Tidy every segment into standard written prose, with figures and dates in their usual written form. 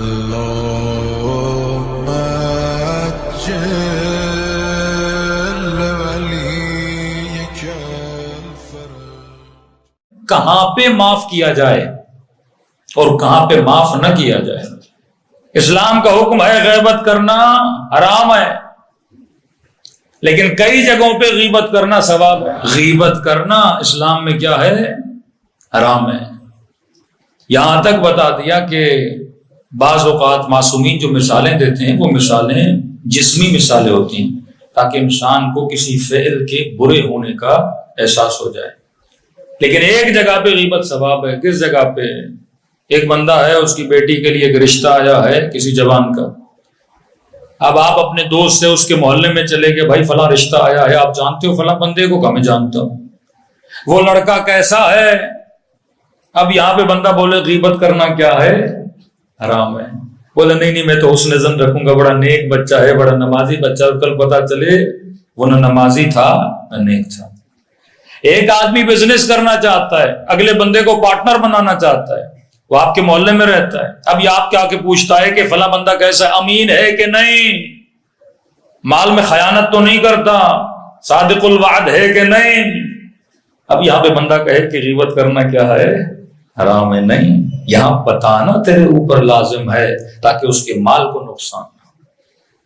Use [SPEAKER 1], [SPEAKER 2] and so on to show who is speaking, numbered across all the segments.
[SPEAKER 1] اللهم اجل وليك الفرج۔
[SPEAKER 2] کہاں پہ معاف کیا جائے اور کہاں پہ معاف نہ کیا جائے؟ اسلام کا حکم ہے غیبت کرنا حرام ہے، لیکن کئی جگہوں پہ غیبت کرنا ثواب ہے۔ غیبت کرنا اسلام میں کیا ہے؟ حرام ہے۔ یہاں تک بتا دیا کہ بعض اوقات معصومین جو مثالیں دیتے ہیں وہ مثالیں جسمی مثالیں ہوتی ہیں تاکہ انسان کو کسی فعل کے برے ہونے کا احساس ہو جائے، لیکن ایک جگہ پہ غیبت ثواب ہے۔ کس جگہ پہ؟ ایک بندہ ہے، اس کی بیٹی کے لیے ایک رشتہ آیا ہے کسی جوان کا، اب آپ اپنے دوست سے اس کے محلے میں چلے گئے، بھائی فلاں رشتہ آیا ہے، آپ جانتے ہو فلاں بندے کو؟ کہ میں جانتا ہوں۔ وہ لڑکا کیسا ہے؟ اب یہاں پہ بندہ بولے غیبت کرنا کیا ہے؟ حرام ہے۔ بولے نہیں میں تو حسن ظن رکھوں گا، بڑا نیک بچہ ہے، بڑا نمازی بچہ، اور کل پتا چلے وہ نہ نمازی تھا نہ نیک تھا۔ ایک آدمی بزنس کرنا چاہتا ہے، اگلے بندے کو پارٹنر بنانا چاہتا ہے، وہ آپ کے محلے میں رہتا ہے، اب یہ آپ کے آ کے پوچھتا ہے کہ فلاں بندہ کیسا ہے، امین ہے کہ نہیں، مال میں خیانت تو نہیں کرتا، صادق الوعد ہے کہ نہیں۔ اب یہاں پہ بندہ کہے کہ غیبت کرنا کیا ہے؟ حرام ہے۔ نہیں، یہاں بتانا تیرے اوپر لازم ہے تاکہ اس کے مال کو نقصان نہ ہو،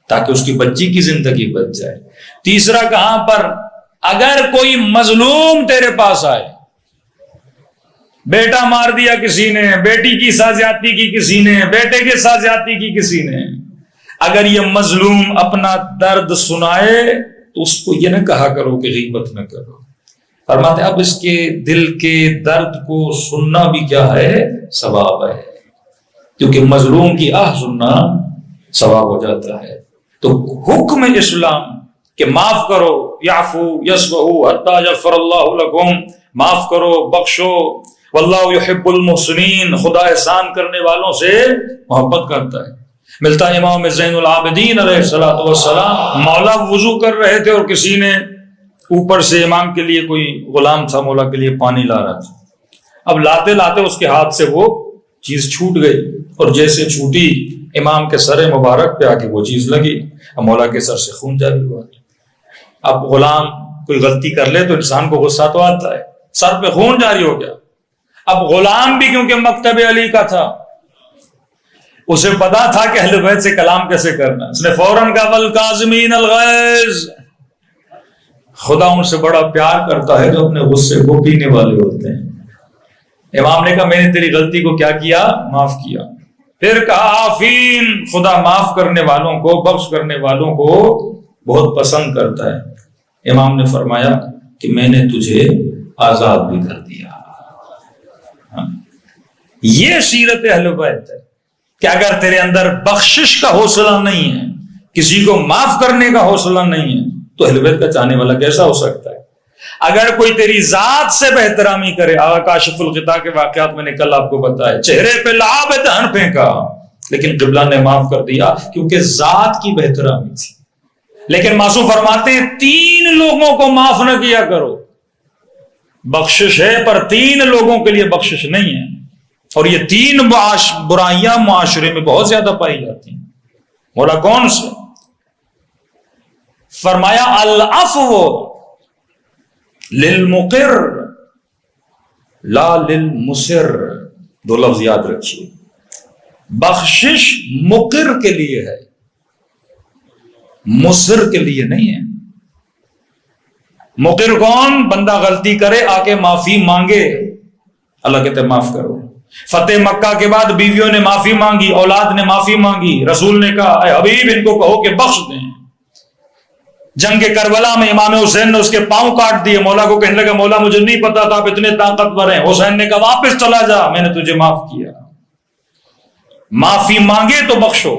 [SPEAKER 2] تاکہ اس کی بچی کی زندگی بچ جائے۔ تیسرا کہاں پر؟ اگر کوئی مظلوم تیرے پاس آئے، بیٹا مار دیا کسی نے، بیٹی کی ساتھ زیادتی کی کسی نے، بیٹے کے ساتھ زیادتی کی کسی نے، اگر یہ مظلوم اپنا درد سنائے تو اس کو یہ نہ کہا کرو کہ غیبت نہ کرو۔ فرماتے اب اس کے دل کے درد کو سننا بھی کیا ہے؟ ثواب ہے، کیونکہ مظلوم کی آہ سننا ثواب ہو جاتا ہے۔ تو حکم اسلام کہ معاف کرو، یعفو یصفحوا حتی یغفر اللہ لکم، معاف کرو، بخشو، واللہ یحب المحسنین، خدا احسان کرنے والوں سے محبت کرتا ہے۔ ملتا ہے امام زین العابدین علیہ السلام، مولا وضو کر رہے تھے اور کسی نے اوپر سے امام کے لیے، کوئی غلام تھا مولا کے لیے پانی لا رہا تھا، اب لاتے لاتے اس کے ہاتھ سے وہ چیز چھوٹ گئی، اور جیسے چھوٹی امام کے سر مبارک پہ آ کے وہ چیز لگی، اب مولا کے سر سے خون جاری ہوا۔ اب غلام کوئی غلطی کر لے تو انسان کو غصہ تو آتا ہے، سر پہ خون جاری ہو گیا۔ اب غلام بھی کیونکہ مکتب علی کا تھا، اسے پتا تھا کہ اہل بیت سے کلام کیسے کرنا، اس نے فوراً کہا والکاظمین الغیظ، خدا ان سے بڑا پیار کرتا ہے جو اپنے غصے کو پینے والے ہوتے ہیں۔ امام نے کہا میں نے تیری غلطی کو کیا کیا؟ معاف کیا۔ پھر کہا آفین، خدا معاف کرنے والوں کو، بخش کرنے والوں کو بہت پسند کرتا ہے۔ امام نے فرمایا کہ میں نے تجھے آزاد بھی کر دیا۔ یہ سیرت اہل بیت ہے کہ اگر تیرے اندر بخشش کا حوصلہ نہیں ہے، کسی کو معاف کرنے کا حوصلہ نہیں ہے، تو اہل بیت کا چاہنے والا کیسا ہو سکتا ہے؟ اگر کوئی تیری ذات سے بہترامی کرے، آقا کاشف الغطاء کے واقعات میں نے کل آپ کو بتایا، چہرے پہ لعاب دہن پھینکا لیکن قبلہ نے معاف کر دیا کیونکہ ذات کی بہترامی تھی۔ لیکن معصوم فرماتے ہیں 3 لوگوں کو معاف نہ کیا کرو، بخشش ہے پر 3 لوگوں کے لیے بخشش نہیں ہے، اور یہ 3 برائیاں معاشرے میں بہت زیادہ پائی جاتی ہیں۔ مولا کون سے؟ فرمایا العفو للمقر لا للمصر، 2 لفظ یاد رکھیے، بخشش مقر کے لیے ہے، مصر کے لیے نہیں ہے۔ مقر کون؟ بندہ غلطی کرے آ کے معافی مانگے، اللہ کہتے معاف کرو۔ فتح مکہ کے بعد بیویوں نے معافی مانگی، اولاد نے معافی مانگی، رسول نے کہا اے حبیب ان کو کہو کہ بخش دیں۔ جنگ کربلا میں امام حسین نے اس کے پاؤں کاٹ دیے، مولا کو کہنے لگا مولا مجھے نہیں پتا تھا آپ اتنے طاقتور ہیں۔ حسین نے کہا واپس چلا جا، میں نے تجھے معاف کیا۔ معافی مانگے تو بخشو،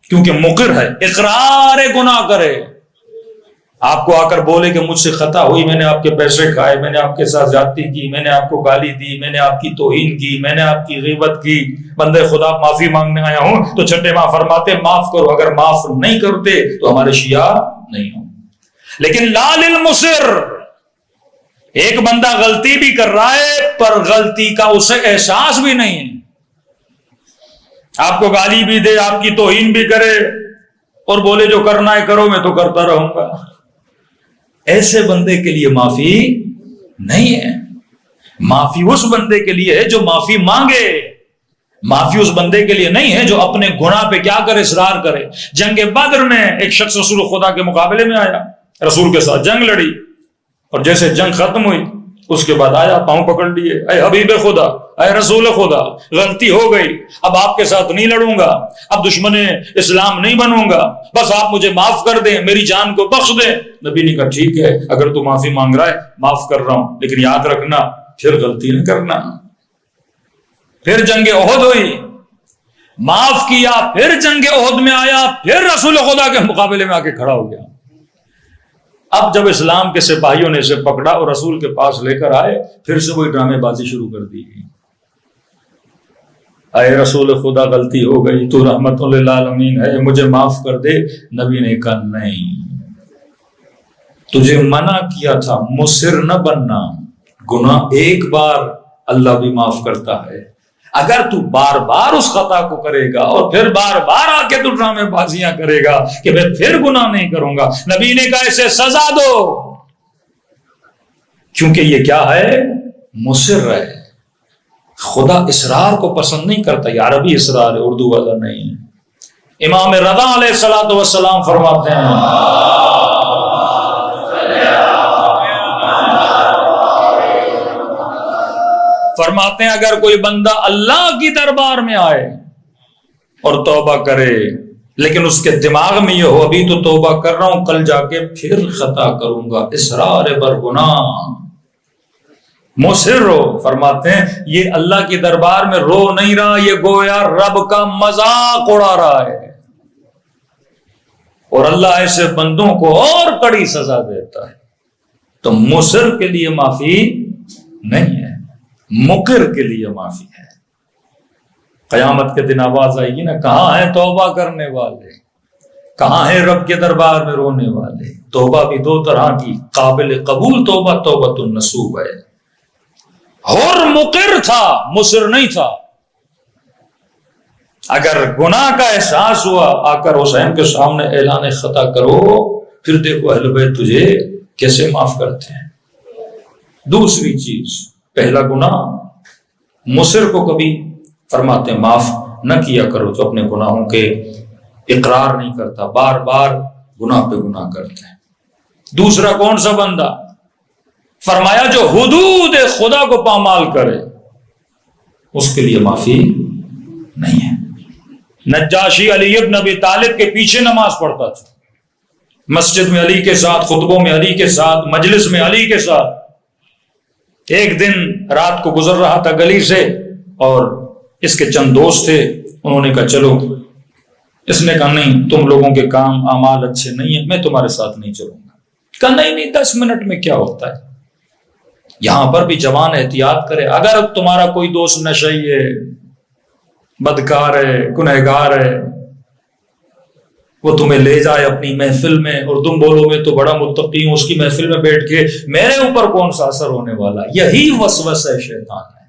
[SPEAKER 2] کیونکہ مقر ہے، اقرار گناہ کرے، آپ کو آ کر بولے کہ مجھ سے خطا ہوئی، میں نے آپ کے پیسے کھائے، میں نے آپ کے ساتھ زیادتی کی، میں نے آپ کو گالی دی، میں نے آپ کی توہین کی، میں نے آپ کی غیبت کی، بندے خدا معافی مانگنے آیا ہوں، تو چھٹے ماں فرماتے معاف کرو، اگر معاف نہیں کرتے تو ہمارے شیعہ نہیں ہوں۔ لیکن لا للمصر، ایک بندہ غلطی بھی کر رہا ہے پر غلطی کا اسے احساس بھی نہیں ہے، آپ کو گالی بھی دے، آپ کی توہین بھی کرے اور بولے جو کرنا ہے کرو، میں تو کرتا رہوں گا، ایسے بندے کے لیے معافی نہیں ہے۔ معافی اس بندے کے لیے ہے جو معافی مانگے، معافی اس بندے کے لیے نہیں ہے جو اپنے گناہ پہ کیا کرے، اصرار کرے۔ جنگ بدر میں ایک شخص رسول خدا کے مقابلے میں آیا، رسول کے ساتھ جنگ لڑی، اور جیسے جنگ ختم ہوئی اس کے بعد آیا، پاؤں پکڑ لیے، اے حبیب خدا، اے رسول خدا، غلطی ہو گئی، اب آپ کے ساتھ نہیں لڑوں گا، اب دشمن اسلام نہیں بنوں گا، بس آپ مجھے معاف کر دیں، میری جان کو بخش دیں۔ نبی نے کہا ٹھیک ہے، اگر تو معافی مانگ رہا ہے معاف کر رہا ہوں، لیکن یاد رکھنا پھر غلطی نہ کرنا۔ پھر جنگ احد ہوئی، معاف کیا، پھر جنگ احد میں آیا، پھر رسول خدا کے مقابلے میں آ کے کھڑا ہو گیا۔ اب جب اسلام کے سپاہیوں نے اسے پکڑا اور رسول کے پاس لے کر آئے، پھر سے وہی ڈرامے بازی شروع کر دی۔ اے رسول خدا غلطی ہو گئی، تو رحمت للعالمین ہے، مجھے معاف کر دے۔ نبی نے کہا نہیں، تجھے منع کیا تھا مصر نہ بننا، گناہ ایک بار اللہ بھی معاف کرتا ہے، اگر تو بار بار اس خطا کو کرے گا اور پھر بار بار آ کے تو ڈرامے بازیاں کرے گا کہ میں پھر گناہ نہیں کروں گا، نبی نے کہا اسے سزا دو، کیونکہ یہ کیا ہے، مصر ہے۔ خدا اصرار کو پسند نہیں کرتا، یہ عربی اصرار ہے، اردو والا نہیں ہے۔ امام رضا علیہ الصلوۃ والسلام فرماتے ہیں اگر کوئی بندہ اللہ کی دربار میں آئے اور توبہ کرے، لیکن اس کے دماغ میں یہ ہو ابھی تو توبہ کر رہا ہوں، کل جا کے پھر خطا کروں گا، اصرار بر گناہ، مصر ہو، فرماتے ہیں یہ اللہ کی دربار میں رو نہیں رہا، یہ گویا رب کا مذاق اڑا رہا ہے، اور اللہ ایسے بندوں کو اور کڑی سزا دیتا ہے۔ تو مصر کے لیے معافی نہیں ہے، مقر کے لیے معافی ہے۔ قیامت کے دن آواز آئے گی نا، کہاں ہیں توبہ کرنے والے، کہاں ہیں رب کے دربار میں رونے والے۔ توبہ بھی دو طرح کی، قابل قبول توبہ توبۃ النصوح ہے، اور مقر تھا، مصر نہیں تھا۔ اگر گناہ کا احساس ہوا، آ کر حسین کے سامنے اعلان خطا کرو، پھر دیکھو اہل بیت تجھے کیسے معاف کرتے ہیں۔ دوسری چیز، پہلا گناہ، مصر کو کبھی فرماتے ہیں معاف نہ کیا کرو جو اپنے گناہوں کے اقرار نہیں کرتا، بار بار گناہ پہ گناہ کرتا ہے۔ دوسرا کون سا بندہ؟ فرمایا جو حدود خدا کو پامال کرے، اس کے لیے معافی نہیں ہے۔ نجاشی علی ابن ابی طالب کے پیچھے نماز پڑھتا تھا، مسجد میں علی کے ساتھ، خطبوں میں علی کے ساتھ، مجلس میں علی کے ساتھ۔ ایک دن رات کو گزر رہا تھا گلی سے، اور اس کے چند دوست تھے، انہوں نے کہا چلو، اس نے کہا نہیں، تم لوگوں کے کام اعمال اچھے نہیں ہیں، میں تمہارے ساتھ نہیں چلوں گا۔ کہا نہیں 10 منٹ میں کیا ہوتا ہے۔ یہاں پر بھی جوان احتیاط کرے، اگر تمہارا کوئی دوست نشئی ہے، بدکار ہے، گنہگار ہے، وہ تمہیں لے جائے اپنی محفل میں اور تم بولو میں تو بڑا متقی ہوں، اس کی محفل میں بیٹھ کے میرے اوپر کون سا اثر ہونے والا، یہی وسوسہ شیطان ہے۔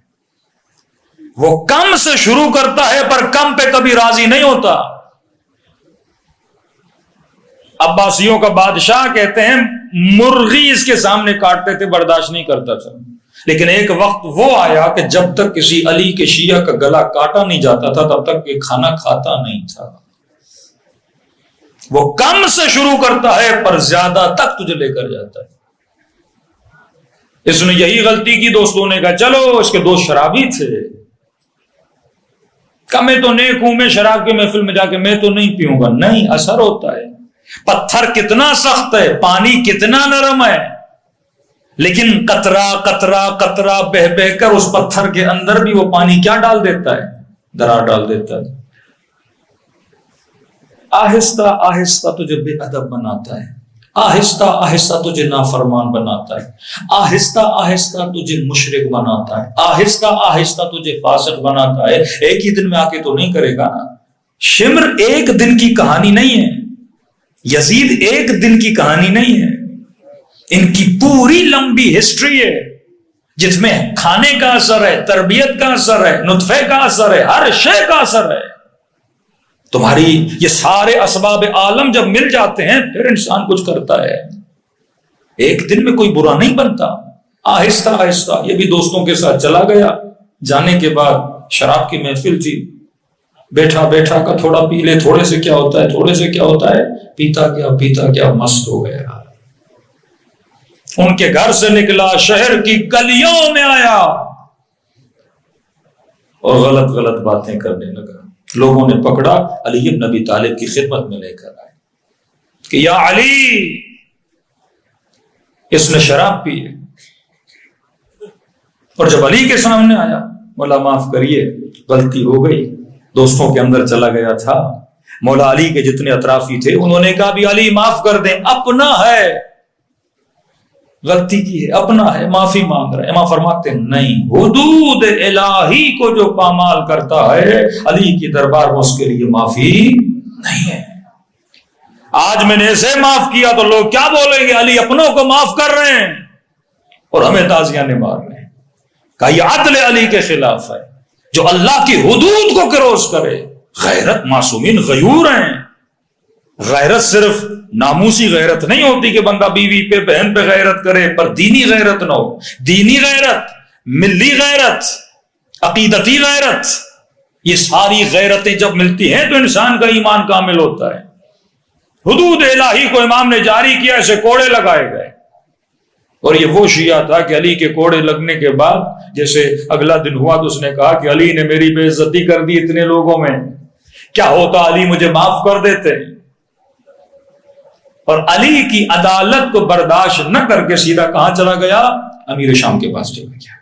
[SPEAKER 2] وہ کم سے شروع کرتا ہے پر کم پہ کبھی راضی نہیں ہوتا۔ عباسیوں کا بادشاہ کہتے ہیں مرغی اس کے سامنے کاٹتے تھے، برداشت نہیں کرتا تھا، لیکن ایک وقت وہ آیا کہ جب تک کسی علی کے شیعہ کا گلا کاٹا نہیں جاتا تھا تب تک یہ کھانا کھاتا نہیں تھا۔ وہ کم سے شروع کرتا ہے پر زیادہ تک تجھے لے کر جاتا ہے۔ اس نے یہی غلطی کی، دوستوں نے کہا چلو، اس کے دوست شرابی تھے، کہا میں تو نیک ہوں، میں شراب کے محفل میں جا کے میں تو نہیں پیوں گا۔ نہیں، اثر ہوتا ہے۔ پتھر کتنا سخت ہے، پانی کتنا نرم ہے، لیکن قطرہ قطرہ قطرہ بہ بہ کر اس پتھر کے اندر بھی وہ پانی کیا ڈال دیتا ہے، درار ڈال دیتا ہے۔ آہستہ آہستہ تجھے بے ادب بناتا ہے، آہستہ آہستہ تجھے نافرمان بناتا ہے، آہستہ آہستہ تجھے مشرک بناتا ہے، آہستہ آہستہ تجھے فاسق بناتا ہے۔ ایک ہی دن میں آ کے تو نہیں کرے گا نا۔ شمر ایک دن کی کہانی نہیں ہے، یزید ایک دن کی کہانی نہیں ہے، ان کی پوری لمبی ہسٹری ہے جس میں کھانے کا اثر ہے، تربیت کا اثر ہے، نطفے کا اثر ہے، ہر شے کا اثر ہے۔ تمہاری یہ سارے اسباب عالم جب مل جاتے ہیں پھر انسان کچھ کرتا ہے. ایک دن میں کوئی برا نہیں بنتا. آہستہ آہستہ یہ بھی دوستوں کے ساتھ چلا گیا. جانے کے بعد شراب کی محفل تھی, بیٹھا بیٹھا کا تھوڑا پی لے, تھوڑے سے کیا ہوتا ہے, تھوڑے سے کیا ہوتا ہے, پیتا کیا مست ہو گیا. ان کے گھر سے نکلا, شہر کی گلیوں میں آیا اور غلط غلط باتیں کرنے لگا. لوگوں نے پکڑا, علی بن ابی طالب کی خدمت میں لے کر آئے کہ یا علی, اس نے شراب پی ہے. اور جب علی کے سامنے آیا, مولا معاف کریے غلطی ہو گئی, دوستوں کے اندر چلا گیا تھا. مولا علی کے جتنے اطرافی تھے انہوں نے کہا بھی علی معاف کر دیں, اپنا ہے, غلطی کی ہے, اپنا ہے, معافی مانگ رہے ہیں. امام فرماتے ہیں نہیں, حدود الہی کو جو پامال کرتا ہے علی کی دربار میں اس کے لیے معافی نہیں ہے. آج میں نے اسے معاف کیا تو لوگ کیا بولیں گے, علی اپنوں کو معاف کر رہے ہیں اور ہمیں تازیانے مار رہے ہیں. کہ یہ عدل علی کے خلاف ہے جو اللہ کی حدود کو کروس کرے. غیرت معصومین غیور ہیں. غیرت صرف ناموسی غیرت نہیں ہوتی کہ بندہ بیوی پہ بہن پہ غیرت کرے, پر دینی غیرت نہ ہو. دینی غیرت, ملی غیرت, عقیدتی غیرت, یہ ساری غیرتیں جب ملتی ہیں تو انسان کا ایمان کامل ہوتا ہے. حدود الہی کو امام نے جاری کیا, اسے کوڑے لگائے گئے. اور یہ وہ شیعہ تھا کہ علی کے کوڑے لگنے کے بعد جیسے اگلا دن ہوا تو اس نے کہا کہ علی نے میری بے عزتی کر دی اتنے لوگوں میں, کیا ہوتا علی مجھے معاف کر دیتے. اور علی کی عدالت کو برداشت نہ کر کے سیدھا کہاں چلا گیا, امیر شام کے پاس چلا گیا.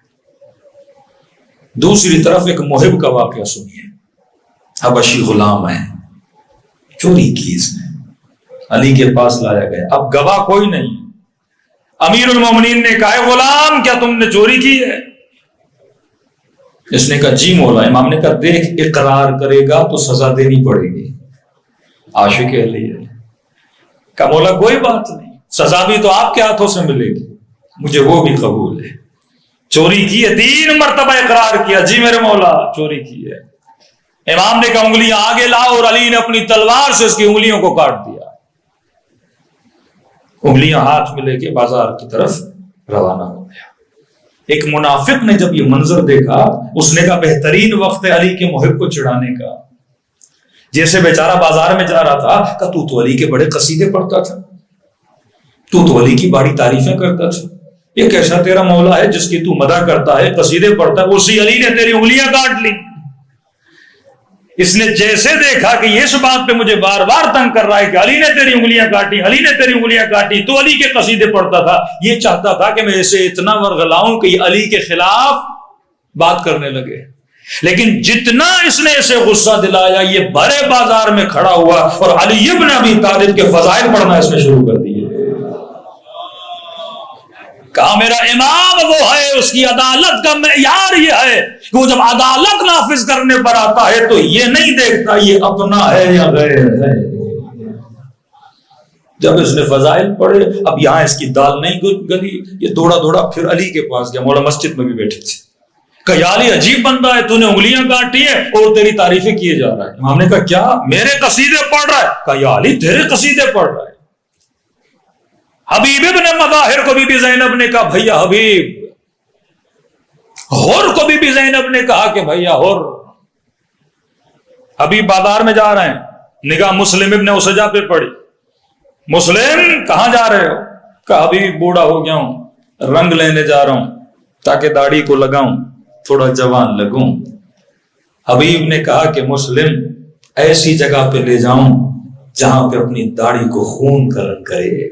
[SPEAKER 2] دوسری طرف ایک محب کا واقعہ سنیے. حبشی غلام ہے, چوری کی اس نے, علی کے پاس لایا گیا. اب گواہ کوئی نہیں. امیر المومنین نے کہا غلام کیا تم نے چوری کی ہے؟ اس نے کہا جی مولا. امام نے کہا دیکھ اقرار کرے گا تو سزا دینی پڑے گی. عاشق علی ہے. کہا مولا کوئی بات نہیں, سزا بھی تو آپ کے ہاتھوں سے ملے گی, مجھے وہ بھی قبول ہے. چوری کی ہے, 3 مرتبہ اقرار کیا, جی میرے مولا چوری کی ہے. امام نے کہا انگلیاں آگے لاؤ, اور علی نے اپنی تلوار سے اس کی انگلیوں کو کاٹ دیا. انگلیاں ہاتھ میں لے کے بازار کی طرف روانہ ہو گیا. ایک منافق نے جب یہ منظر دیکھا, اس نے کہا بہترین وقت ہے علی کے محب کو چڑھانے کا. جیسے بیچارہ بازار میں جا رہا تھا کہ تو علی کے بڑے قصیدے پڑھتا تھا, تو علی کی بڑی تعریفیں کرتا تھا, یہ کیسا تیرا مولا ہے جس کی تو مدح کرتا ہے, قصیدے پڑھتا ہے, اسی علی نے تیری انگلیاں کاٹ لی. اس نے جیسے دیکھا کہ یہ اس بات پہ مجھے بار بار تنگ کر رہا ہے کہ علی نے تیری انگلیاں کاٹی, علی نے تیری انگلیاں کاٹی, تو علی کے قصیدے پڑھتا تھا, یہ چاہتا تھا کہ میں اسے اتنا ورغلاؤں کہ یہ علی کے خلاف بات کرنے لگے. لیکن جتنا اس نے اسے غصہ دلایا, یہ بڑے بازار میں کھڑا ہوا اور علی ابن ابی طالب کے فضائل پڑھنا اس نے شروع کر دیے. کہا میرا امام وہ ہے, اس کی عدالت کا معیار یہ ہے کہ وہ جب عدالت نافذ کرنے پر آتا ہے تو یہ نہیں دیکھتا یہ اپنا ہے یا غیر ہے. جب اس نے فضائل پڑھے, اب یہاں اس کی دال نہیں گلی, یہ دوڑا پھر علی کے پاس گیا. مولا مسجد میں بھی بیٹھے تھے. کہ یا علی عجیب بندہ ہے, تو نے انگلیاں کاٹی ہے اور تیری تعریفیں کیے جا رہا ہے. امام نے کہا کیا, میرے قصیدے پڑھ رہا ہے؟ کہا یا علی تیرے قصیدے پڑھ رہا ہے. حبیب ابن مظاہر کو بی بی زینب نے کہا بھیا حبیب, حر کو بی بی زینب نے کہا کہ بھیا حر. حبیب بازار میں جا رہے ہیں, نگاہ مسلم ابن اسجا پہ پڑی. مسلم کہاں جا رہے ہو؟ کہا حبیب بوڑھا ہو گیا ہوں, رنگ لینے جا رہا ہوں تاکہ داڑھی کو لگاؤں, تھوڑا جوان لگوں. حبیب نے کہا کہ مسلم ایسی جگہ پہ لے جاؤں جہاں پہ اپنی داڑھی کو خون کا رنگ کرے,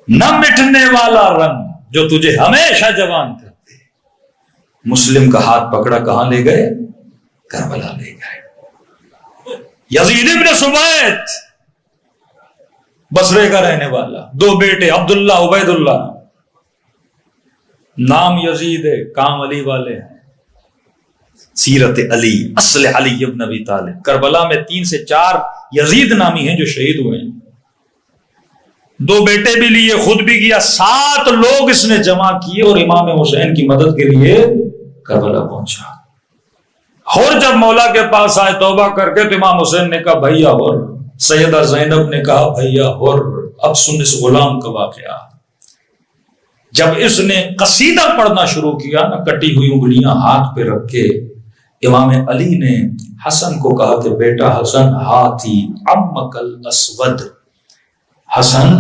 [SPEAKER 2] نہ مٹنے والا رنگ جو تجھے ہمیشہ جوان کرتے. مسلم کا ہاتھ پکڑا, کہاں لے گئے؟ کربلا لے گئے. یزید ابن سمیت بصرے کا رہنے والا, 2 بیٹے عبداللہ عبید اللہ, نام یزید ہے, کام علی والے ہیں. سیرت علی, اصل علی ابن ابی طالب. کربلا میں 3 سے 4 یزید نامی ہیں جو شہید ہوئے ہیں. 2 بیٹے بھی لیے, خود بھی کیا, 7 لوگ اس نے جمع کیے اور امام حسین کی مدد کے لیے کربلا پہنچا. اور جب مولا کے پاس آئے توبہ کر کے تو امام حسین نے کہا بھیا اور، سیدہ زینب نے کہا بھیا اور، اب سن اس غلام کا واقعہ۔ جب اس نے قصیدہ پڑھنا شروع کیا نا، کٹی ہوئی انگلیاں ہاتھ پہ رکھ کے، امام علی نے حسن کو کہا کہ بیٹا حسن، ہاتھی عمک الاسود، حسن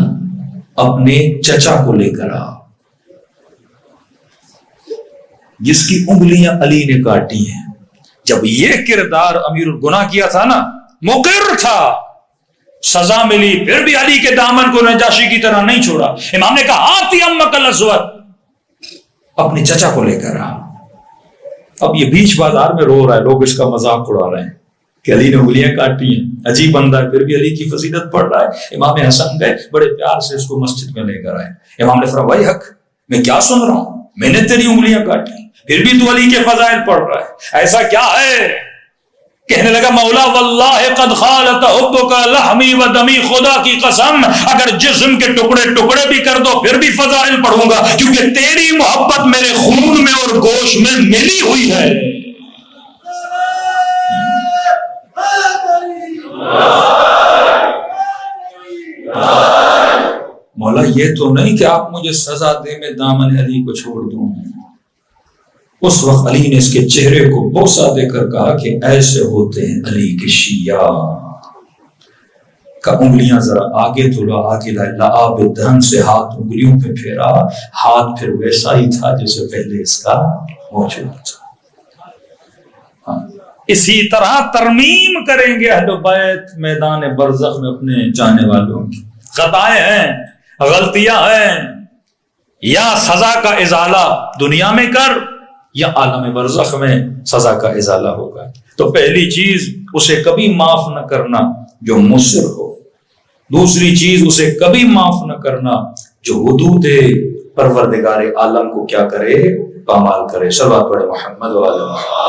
[SPEAKER 2] اپنے چچا کو لے کر آ، جس کی انگلیاں علی نے کاٹی ہیں۔ جب یہ کردار امیر الگناہ کیا تھا نا، مقر تھا، سزا ملی، پھر بھی علی کے دامن کو نجاشی کی طرح نہیں چھوڑا۔ امام نے کہا آتی امک الاسود، اپنے چچا کو لے کر آ۔ اب یہ بیچ بازار میں رو رہا ہے، لوگ اس کا مذاق اڑا رہے ہیں کہ علی نے انگلیاں کاٹی ہیں، عجیب بندہ ہے، پھر بھی علی کی فضیلت پڑھ رہا ہے۔ امام حسن گئے، بڑے پیار سے اس کو مسجد میں لے کر آئے۔ امام نے فرمایا بھائی حق، میں کیا سن رہا ہوں، میں نے تیری انگلیاں کاٹی، پھر بھی تو علی کے فضائل پڑھ رہا ہے، ایسا کیا ہے؟ کہنے لگا مولا واللہ قد خالت حبک لحمی و دمی، خدا کی قسم اگر جسم کے ٹکڑے ٹکڑے بھی کر دو پھر بھی فضائل پڑھوں گا، کیونکہ تیری محبت میرے خون میں اور گوشت میں ملی ہوئی ہے۔ مولا یہ تو نہیں کہ آپ مجھے سزا دے میں دامن علی کو چھوڑ دوں۔ اس وقت علی نے اس کے چہرے کو بوسہ دے کر کہا کہ ایسے ہوتے ہیں علی کے شیعہ، کا انگلیاں ذرا آگے تولا، آگے لعاب دہن سے ہاتھ انگلیوں پہ پھیرا، ہاتھ پھر ویسا ہی تھا جیسے پہلے اس کا موجود تھا۔ اسی طرح ترمیم کریں گے اہل بیت میدان برزخ میں اپنے جانے والوں کی۔ خطائیں ہیں، غلطیاں ہیں، یا سزا کا ازالہ دنیا میں کر یا عالم برزخ میں سزا کا ازالہ ہوگا۔ تو پہلی چیز اسے کبھی معاف نہ کرنا جو مصر ہو، دوسری چیز اسے کبھی معاف نہ کرنا جو حدود پروردگار عالم کو کیا کرے، پامال کرے۔ صلوات پڑھے محمد و آل محمد۔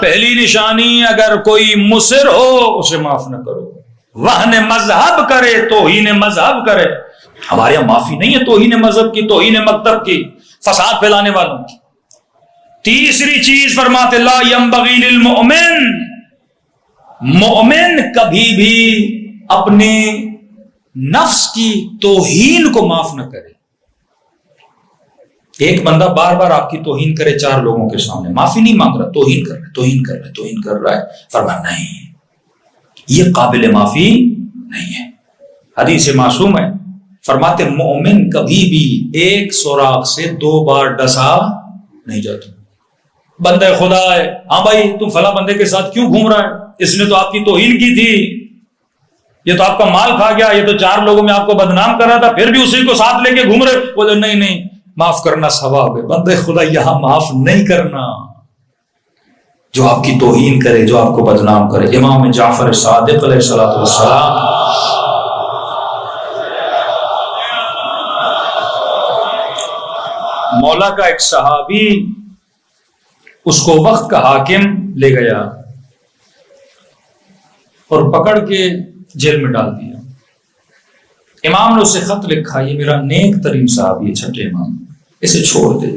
[SPEAKER 2] پہلی نشانی اگر کوئی مصر ہو اسے معاف نہ کرو، وہن مذہب کرے، توہین مذہب کرے۔ ہمارے یہاں معافی نہیں ہے توہین مذہب کی، توہین مکتب کی، فساد پھیلانے والوں کی۔ تیسری چیز فرماتے لا ينبغي للمؤمن، مومن کبھی بھی اپنے نفس کی توہین کو معاف نہ کرے۔ ایک بندہ بار بار آپ کی توہین کرے چار لوگوں کے سامنے، معافی نہیں مانگ رہا، توہین کر رہا ہے، توہین کر رہا ہے، توہین کر رہا ہے، فرمایا نہیں، یہ قابل معافی نہیں ہے۔ حدیث معصوم ہے، فرماتے مومن کبھی بھی ایک سوراخ سے دو بار ڈسا نہیں جاتا۔ بندہ خدا ہے، ہاں بھائی تم فلاں بندے کے ساتھ کیوں گھوم رہا ہے، اس نے تو آپ کی توہین کی تھی، یہ تو آپ کا مال کھا گیا، یہ تو چار لوگوں میں آپ کو بدنام کر رہا تھا، پھر بھی اسی کو ساتھ لے کے گھوم رہے۔ بولے نہیں نہیں، معاف کرنا ثواب ہے۔ بندے خدا یہاں معاف نہیں کرنا جو آپ کی توہین کرے، جو آپ کو بدنام کرے۔ امام جعفر صادق علیہ الصلوۃ والسلام مولا کا ایک صحابی اس کو وقت کا حاکم لے گیا اور پکڑ کے جیل میں ڈال دیا۔ امام نے اسے خط لکھا، یہ میرا نیک ترین صحابی ہے، چھٹے امام، اسے چھوڑ دے۔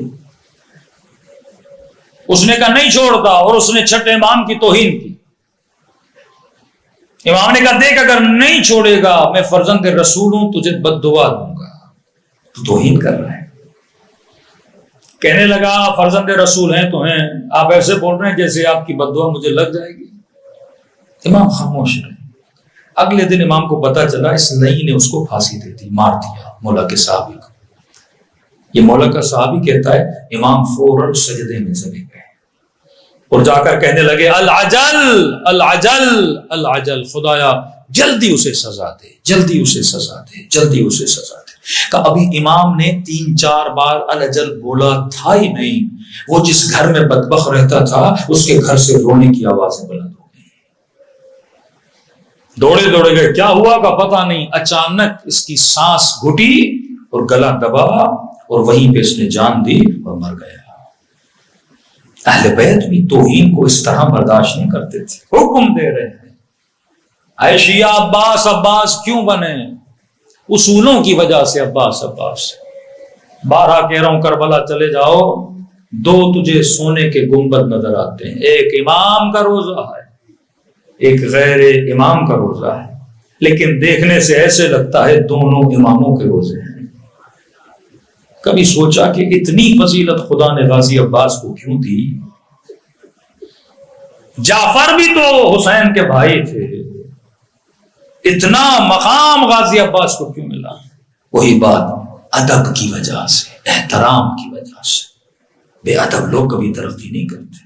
[SPEAKER 2] اس نے کہا نہیں چھوڑتا، اور اس نے چھٹے امام کی توہین کی۔ امام نے کہا دیکھ اگر نہیں چھوڑے گا میں فرزند رسول ہوں، تجھے بد دعا دوں گا، تو توہین کر رہا ہے۔ کہنے لگا فرزند رسول ہیں تو ہیں، آپ ایسے بول رہے ہیں جیسے آپ کی بد دعا مجھے لگ جائے گی۔ امام خاموش رہے۔ اگلے دن امام کو پتا چلا اس نئی نے اس کو پھانسی دے دی، مار دیا مولا کے صحابی کو۔ یہ مولا کا صحابی کہتا ہے امام فوراً سجدے میں چلے گئے اور جا کر کہنے لگے العجل العجل العجل، خدایا جلدی اسے سزا دے، جلدی اسے سزا دے، جلدی اسے سزا دے۔ کہ ابھی امام نے 3-4 بار العجل بولا تھا ہی نہیں، وہ جس گھر میں بدبخت رہتا تھا اس کے گھر سے رونے کی آوازیں بلند ہو گئی۔ دوڑے دوڑے گئے، کیا ہوا کا پتہ نہیں، اچانک اس کی سانس گھٹی اور گلا دبا اور وہیں پہ اس نے جان دی اور مر گیا۔ اہل بیت بھی توہین کو اس طرح برداشت نہیں کرتے تھے۔ حکم دے رہے ہیں اے شیعہ عباس عباس کیوں بنے؟ اصولوں کی وجہ سے عباس عباس، 12 کہہ رہا ہوں کربلا چلے جاؤ، 2 تجھے سونے کے گنبد نظر آتے ہیں، ایک امام کا روزہ ہے، ایک غیر امام کا روزہ ہے، لیکن دیکھنے سے ایسے لگتا ہے دونوں اماموں کے روزے ہیں۔ کبھی سوچا کہ اتنی فضیلت خدا نے غازی عباس کو کیوں دی؟ جعفر بھی تو حسین کے بھائی تھے، اتنا مقام غازی عباس کو کیوں ملا؟ وہی بات، ادب کی وجہ سے، احترام کی وجہ سے۔ بے ادب لوگ کبھی ترقی نہیں کرتے۔